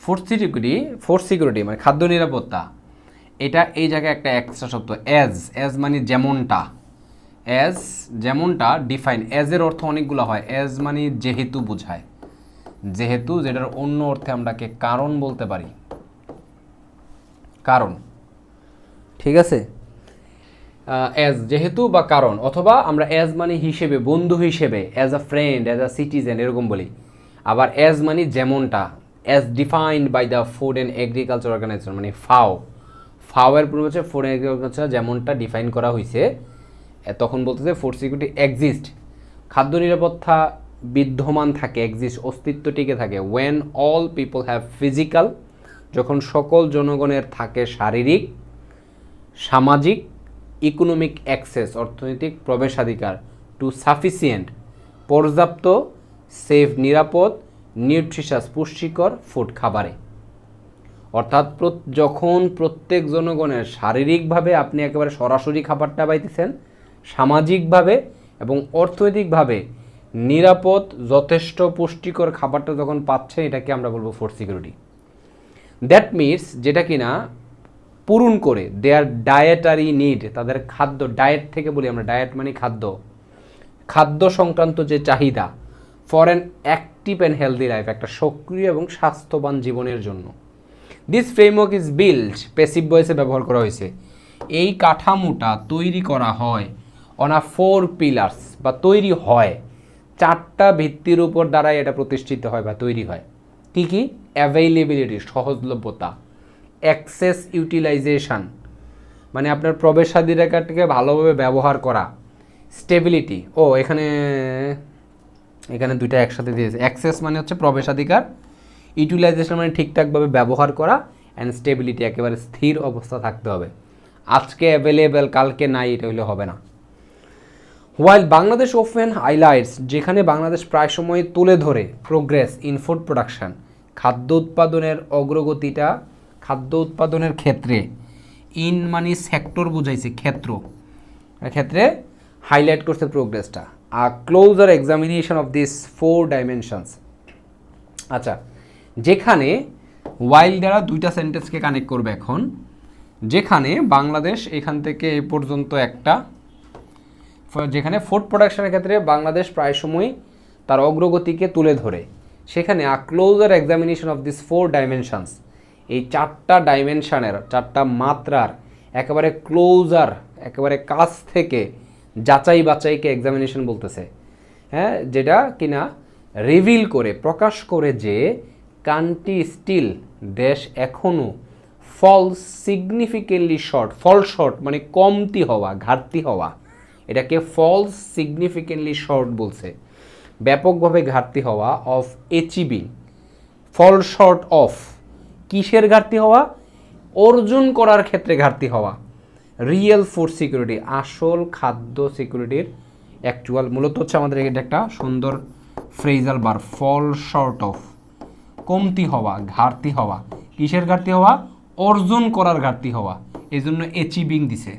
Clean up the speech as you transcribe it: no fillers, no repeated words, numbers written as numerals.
Food security মানে খাদ্য নিরাপত্তা, এটা এই জায়গায় একটা এক্সট্রা শব্দ অ্যাজ মানে যেমনটা ডিফাইন। অ্যাজের অর্থ অনেকগুলো হয়, অ্যাজ মানে যেহেতু বোঝায়, যেহেতু, যেটার অন্য অর্থে আমরাকে কারণ বলতে পারি, কারণ, ঠিক আছে, অ্যাজ যেহেতু বা কারণ, অথবা আমরা অ্যাজ মানে হিসেবে, বন্ধু হিসেবে, as a friend, as a citizen এরকম বলি। আবার অ্যাজ মানে যেমনটা, as defined by the food and agriculture organization মানে ফাওয়ের পূর্ব হচ্ছে ফুড অ্যান্ড এগ্রিকালচার যেমনটা ডিফাইন করা হয়েছে, তখন বলতেছে ফুড সিকিউরিটি এক্সিস্ট, খাদ্য নিরাপত্তা বিদ্যমান থাকে, এক্সিস্ট অস্তিত্ব টিকে থাকে, when all people have physical, যখন সকল জনগণের থাকে শারীরিক, সামাজিক, ইকোনমিক অ্যাক্সেস অর্থনৈতিক প্রবেশাধিকার, টু সাফিসিয়েন্ট পর্যাপ্ত, সেফ নিরাপদ, নিউট্রিশাস পুষ্টিকর ফুড খাবারে। অর্থাৎ যখন প্রত্যেক জনগণের শারীরিকভাবে আপনি একেবারে সরাসরি খাবারটা পাইতেছেন, সামাজিকভাবে এবং অর্থনৈতিকভাবে নিরাপদ যথেষ্ট পুষ্টিকর খাবারটা যখন পাচ্ছেন, এটাকে আমরা বলবো ফুড সিকিউরিটি। দ্যাট মিনস যেটা কিনা পূরণ করে দেয়ার ডায়েটারি নিড, তাদের খাদ্য, ডায়েট থেকে বলি আমরা, ডায়েট মানে খাদ্য সংক্রান্ত যে চাহিদা, for an active and healthy life, একটা সক্রিয় এবং স্বাস্থ্যবান জীবনের জন্য। This framework is build, passive ভয়েসে ব্যবহার করা হয়েছে, এই কাঠামোটা তৈরি করা হয় অন আ 4 পিলার্স, বা তৈরি হয় 4টা ভিত্তির উপর দ্বারাই এটা প্রতিষ্ঠিত হয় বা তৈরি হয়। কী কী? অ্যাভেইলেবিলিটি সহজলভ্যতা, অ্যাক্সেস ইউটিলাইজেশন মানে আপনার প্রবেশাধিকারটাকে ভালোভাবে ব্যবহার করা, স্টেবিলিটি, এখানে দুইটা একসাথে দিয়েছে, অ্যাক্সেস মানে হচ্ছে প্রবেশাধিকার, ইউটিলাইজেশন মানে ঠিকঠাকভাবে ব্যবহার করা, অ্যান্ড স্টেবিলিটি একেবারে স্থির অবস্থা থাকতে হবে, আজকে অ্যাভেলেবেল কালকে নাই এটা হলে হবে না। হোয়াইল বাংলাদেশ অফেন হাইলাইটস, যেখানে বাংলাদেশ প্রায় সময় তুলে ধরে প্রোগ্রেস ইন ফুড প্রোডাকশন, খাদ্য উৎপাদনের অগ্রগতিটা, খাদ্য উৎপাদনের ক্ষেত্রে, ইন মানে সেক্টর বুঝাইছে, ক্ষেত্রে হাইলাইট করছে প্রোগ্রেসটা। A closer examination of this 4 dimensions. আচ্ছা, যেখানে ওয়াইল দ্বারা দুইটা সেন্টেন্সকে কানেক্ট করবে এখন, যেখানে বাংলাদেশ এখান থেকে এই পর্যন্ত একটা, যেখানে ফুড প্রোডাকশনের ক্ষেত্রে বাংলাদেশ প্রায় সময় তার অগ্রগতিকে তুলে ধরে, সেখানে a closer examination of this 4 dimensions, এই 4টা ডাইমেনশনের, 4টা মাত্রার একেবারে ক্লোজার, একেবারে কাছ থেকে যাচাই বাছাইকে এক্সামিনেশন বলতেছে, হ্যাঁ, যেটা কিনা রিভিল করে, প্রকাশ করে যে কান্ট্রি স্টিল, দেশ এখনও ফল শর্ট মানে কমতি হওয়া, ঘাটতি হওয়া, এটাকে ফলস সিগনিফিকেন্টলি শর্ট বলছে, ব্যাপকভাবে ঘাটতি হওয়া, of achieving, fall short of, কিসের ঘাটতি হওয়া? অর্জন করার ক্ষেত্রে ঘাটতি হওয়া, রিয়েল ফুড সিকিউরিটি, আসল খাদ্য সিকিউরিটির অ্যাকচুয়াল, মূলত হচ্ছে আমাদের এটা একটা সুন্দর ফ্রেজাল বার, ফল শর্ট অফ, কমতি হওয়া, ঘাটতি হওয়া, কিসের ঘাটতি হওয়া? অর্জন করার ঘাটতি হওয়া, এই জন্য অ্যাচিভিং দিছে।